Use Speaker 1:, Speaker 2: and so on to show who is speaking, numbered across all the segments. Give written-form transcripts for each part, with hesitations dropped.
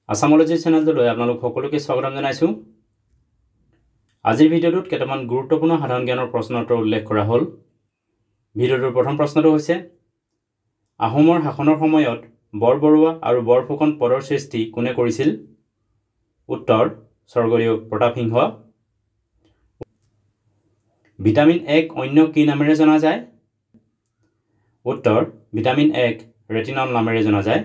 Speaker 1: আসামোলজি চেনেলটোলৈ আপোনালোক সকলোকে স্বাগতম জনাইছোঁ। আজিৰ ভিডিঅ'টোত কেইটামান গুৰুত্বপূৰ্ণ সাধাৰণ জ্ঞানৰ প্ৰশ্ন উত্তৰ উল্লেখ কৰা হ'ল। ভিডিঅ'টোৰ প্ৰথম প্ৰশ্নটো হৈছে আহোমৰ শাসনৰ সময়ত বৰবৰুৱা আৰু বৰফুকন পদৰ সৃষ্টি কোনে কৰিছিল? উত্তৰ স্বৰ্গদেউ প্ৰতাপ সিংহ। ভিটামিন এক অন্য কি নামেৰে জনা যায়? উত্তৰ ভিটামিন এক ৰেটিনল নামেৰে জনা যায়।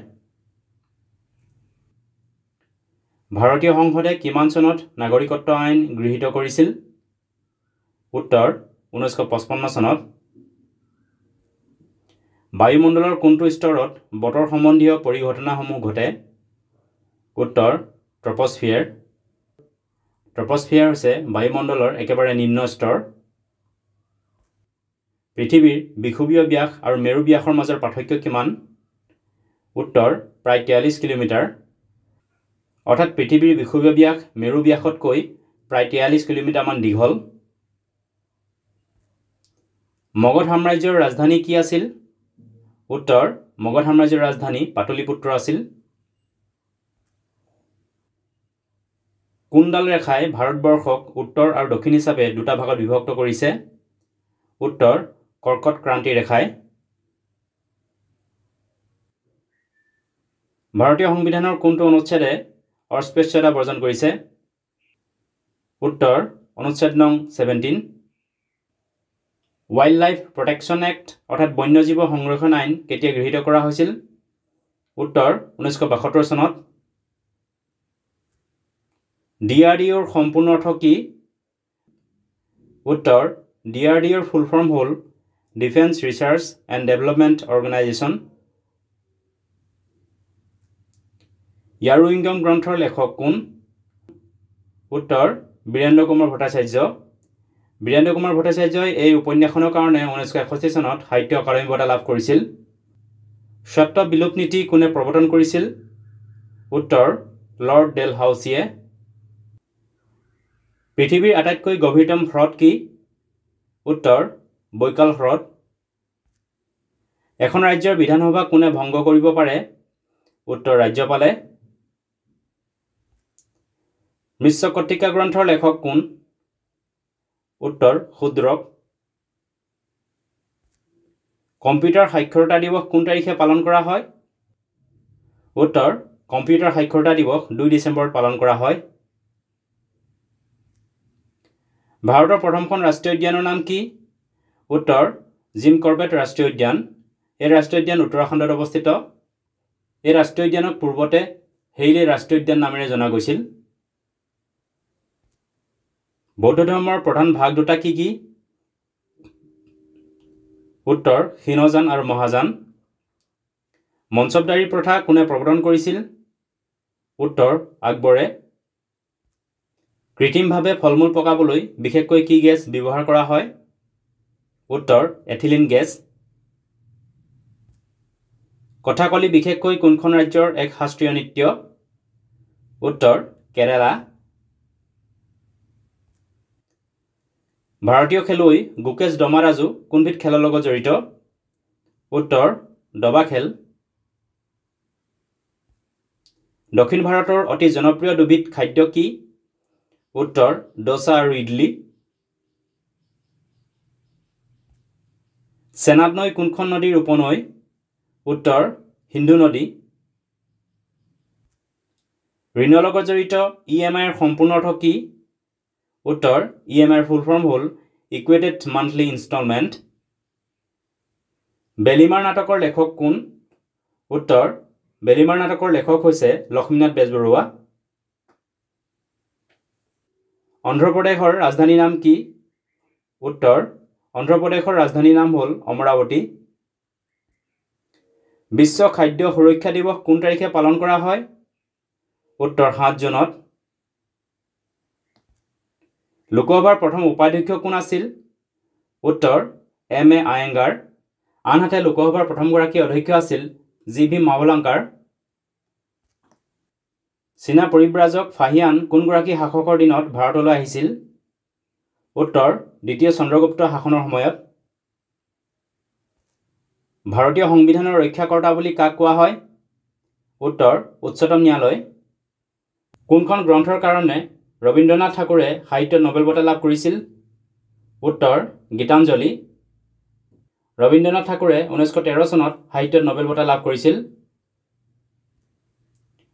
Speaker 1: ভাৰতীয় সংসদে কিমান চনত নাগৰিকত্ব আইন গৃহীত কৰিছিল? উত্তৰ 1955 চনত। বায়ুমণ্ডলৰ কোনটো স্তৰত বতৰ সম্বন্ধীয় পৰিঘটনাসমূহ ঘটে? উত্তৰ ট্ৰপোস্ফিয়াৰ। ট্ৰপোস্ফিয়াৰ হৈছে বায়ুমণ্ডলৰ একেবাৰে নিম্ন স্তৰ। পৃথিৱীৰ বিষুৱীয় ব্যাস আৰু মেৰু ব্যাসৰ মাজৰ পাৰ্থক্য কিমান? উত্তৰ প্ৰায় 43 কিলোমিটাৰ। অৰ্থাৎ পৃথিৱীৰ বিষুৱীয় ব্যাস মেৰু ব্যাসতকৈ প্ৰায় 43 কিলোমিটাৰমান দীঘল। মগধ সাম্ৰাজ্যৰ ৰাজধানী কি আছিল? উত্তৰ মগধ সাম্ৰাজ্যৰ ৰাজধানী পাটলিপুত্ৰ আছিল। কোনডাল ৰেখাই ভাৰতবৰ্ষক উত্তৰ আৰু দক্ষিণ হিচাপে দুটা ভাগত বিভক্ত কৰিছে? উত্তৰ কৰ্কট ক্ৰান্তি ৰেখাই। ভাৰতীয় সংবিধানৰ কোনটো অনুচ্ছেদে অস্পৃশ্যতা বৰ্জন কৰিছে? উত্তৰ অনুচ্ছেদ নং 17। ৱাইল্ড লাইফ প্ৰটেকশ্যন এক্ট অৰ্থাৎ বন্যজীৱ সংৰক্ষণ আইন কেতিয়া গৃহীত কৰা হৈছিল? উত্তৰ 1972 চনত। DRDOৰ সম্পূৰ্ণ অৰ্থ কি? উত্তৰ DRDOৰ ফুল ফৰ্ম হ'ল defence research and development organisation. য়াৰুইংগম গ্ৰন্থৰ লেখক কোন? উত্তৰ বীৰেন্দ্ৰ কুমাৰ ভট্টাচাৰ্য। বীৰেন্দ্ৰ কুমাৰ ভট্টাচাৰ্যই এই উপন্যাসখনৰ কাৰণে 1961 চনত সাহিত্য একাডেমী বঁটা লাভ কৰিছিল। স্বত্ব বিলোপ নীতি কোনে প্ৰৱৰ্তন কৰিছিল? উত্তৰ লৰ্ড ডেলহাউছিয়ে। পৃথিৱীৰ আটাইতকৈ গভীৰতম হ্ৰদ কি? উত্তৰ বৈকাল হ্ৰদ। এখন ৰাজ্যৰ বিধানসভা কোনে ভংগ কৰিব পাৰে? উত্তৰ ৰাজ্যপালে। মৃচ্ছকটিকা গ্ৰন্থৰ লেখক কোন? উত্তৰ শূদ্ৰক। কম্পিউটাৰ সাক্ষৰতা দিৱস কোন তাৰিখে পালন কৰা হয়? উত্তৰ কম্পিউটাৰ সাক্ষৰতা দিৱস 2 ডিচেম্বৰত পালন কৰা হয়। ভাৰতৰ প্ৰথমখন ৰাষ্ট্ৰীয় উদ্যানৰ নাম কি? উত্তৰ জিম কৰবেট ৰাষ্ট্ৰীয় উদ্যান। এই ৰাষ্ট্ৰীয় উদ্যান উত্তৰাখণ্ডত অৱস্থিত। এই ৰাষ্ট্ৰীয় উদ্যানক পূৰ্বতে হেইলে ৰাষ্ট্ৰীয় উদ্যান নামেৰে জনা গৈছিল। বৌদ্ধ ধৰ্মৰ প্ৰধান ভাগ দুটা কি কি? উত্তৰ হীনযান আৰু মহাযান। মঞ্চবদাৰী প্ৰথা কোনে প্ৰৱৰ্তন কৰিছিল? উত্তৰ আকবৰে। কৃত্ৰিমভাৱে ফল মূল পকাবলৈ বিশেষকৈ কি গেছ ব্যৱহাৰ কৰা হয়? উত্তৰ এথিলিন গেছ। কথাকলি বিশেষকৈ কোনখন ৰাজ্যৰ এক শাস্ত্ৰীয় নৃত্য? উত্তৰ কেৰালা। ভাৰতীয় খেলুৱৈ গুকেশ দমাৰাজু কোনবিধ খেলৰ লগত জড়িত? উত্তৰ দবা খেল। দক্ষিণ ভাৰতৰ অতি জনপ্ৰিয় দুবিধ খাদ্য কি? উত্তৰ ডোচা আৰু ইডলি। চেনাব নৈ কোনখন নদীৰ উপনৈ? উত্তৰ সিন্ধু নদী। ঋণৰ লগত জড়িত EMI ৰ সম্পূৰ্ণ অৰ্থ কি? উত্তৰ EMI ৰ ফুল ফৰ্ম হ'ল ইকুৱেটেড মান্থলি ইনষ্টলমেণ্ট। বেলিমাৰ নাটকৰ লেখক কোন? উত্তৰ বেলিমাৰ নাটকৰ লেখক হৈছে লক্ষ্মীনাথ বেজবৰুৱা। অন্ধ্ৰপ্ৰদেশৰ ৰাজধানীৰ নাম কি? উত্তৰ অন্ধ্ৰপ্ৰদেশৰ ৰাজধানীৰ নাম হ'ল অমৰাৱতী। বিশ্ব খাদ্য সুৰক্ষা দিৱস কোন তাৰিখে পালন কৰা হয়? উত্তৰ 7 জুনত। লোকসভাৰ প্ৰথম উপাধ্যক্ষ কোন আছিল? উত্তৰ MA আয়েংগাৰ। আনহাতে লোকসভাৰ প্ৰথমগৰাকী অধ্যক্ষ আছিল GV মাভলাংকাৰ। চীনা পৰিব্ৰাজক ফাহিয়ান কোনগৰাকী শাসকৰ দিনত ভাৰতলৈ আহিছিল? উত্তৰ দ্বিতীয় চন্দ্ৰগুপ্ত শাসনৰ সময়ত। ভাৰতীয় সংবিধানৰ ৰক্ষাকৰ্তা বুলি কাক কোৱা হয়? উত্তৰ উচ্চতম ন্যায়ালয়। কোনখন গ্ৰন্থৰ কাৰণে ৰবীন্দ্ৰনাথ ঠাকুৰে সাহিত্য নোবেল বঁটা লাভ কৰিছিল? উত্তৰ গীতাঞ্জলি। ৰবীন্দ্ৰনাথ ঠাকুৰে 1913 চনত সাহিত্যত নোবেল বঁটা লাভ কৰিছিল।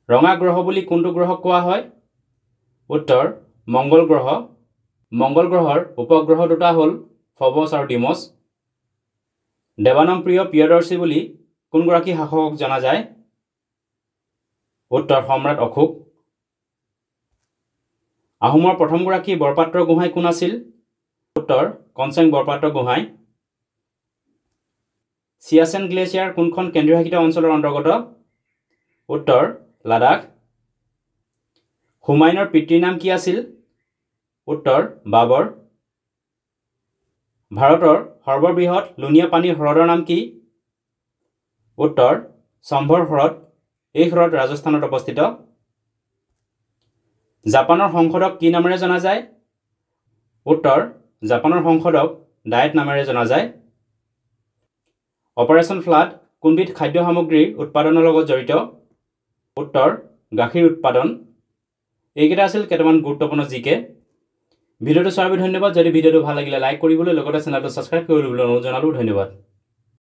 Speaker 1: ৰঙা গ্ৰহ বুলি কোনটো গ্ৰহক কোৱা হয়? উত্তৰ মংগল গ্ৰহ। মংগল গ্ৰহৰ উপগ্ৰহ দুটা হ'ল ফবছ আৰু ডিমছ। দেৱানম্প্ৰিয় প্ৰিয়দৰ্শী বুলি কোনগৰাকী শাসকক জনা যায়? উত্তৰ সম্ৰাট অশোক। আহোমৰ প্ৰথমগৰাকী বৰপাত্ৰ গোহাঁই কোন আছিল? উত্তৰ কনচেং বৰপাত্ৰ গোহাঁই। চিয়াচেন গ্লেচিয়াৰ কোনখন কেন্দ্ৰীয়শাসিত অঞ্চলৰ অন্তৰ্গত? উত্তৰ লাডাখ। হুমায়ুনৰ পিতৃৰ নাম কি আছিল? উত্তৰ বাবৰ। ভাৰতৰ সৰ্ববৃহৎ লুণীয়া পানীৰ হ্ৰদৰ নাম কি? উত্তৰ সম্ভৰ হ্ৰদ। এই হ্ৰদ ৰাজস্থানত অৱস্থিত। জাপানৰ সংসদক কি নামেৰে জনা যায়? উত্তৰ জাপানৰ সংসদক ডায়েট নামেৰে জনা যায়। অপাৰেশ্যন ফ্লাড কোনবিধ খাদ্য সামগ্ৰীৰ উৎপাদনৰ লগত জড়িত? উত্তৰ গাখীৰ উৎপাদন। এইকেইটা আছিল কেইটামান গুৰুত্বপূৰ্ণ জিকে। ভিডিঅ'টো চোৱাৰ বাবে ধন্যবাদ। যদি ভিডিঅ'টো ভাল লাগিলে লাইক কৰিবলৈ লগতে চেনেলটো ছাবস্ক্ৰাইব কৰিবলৈ অনুৰোধ জনালোঁ। ধন্যবাদ।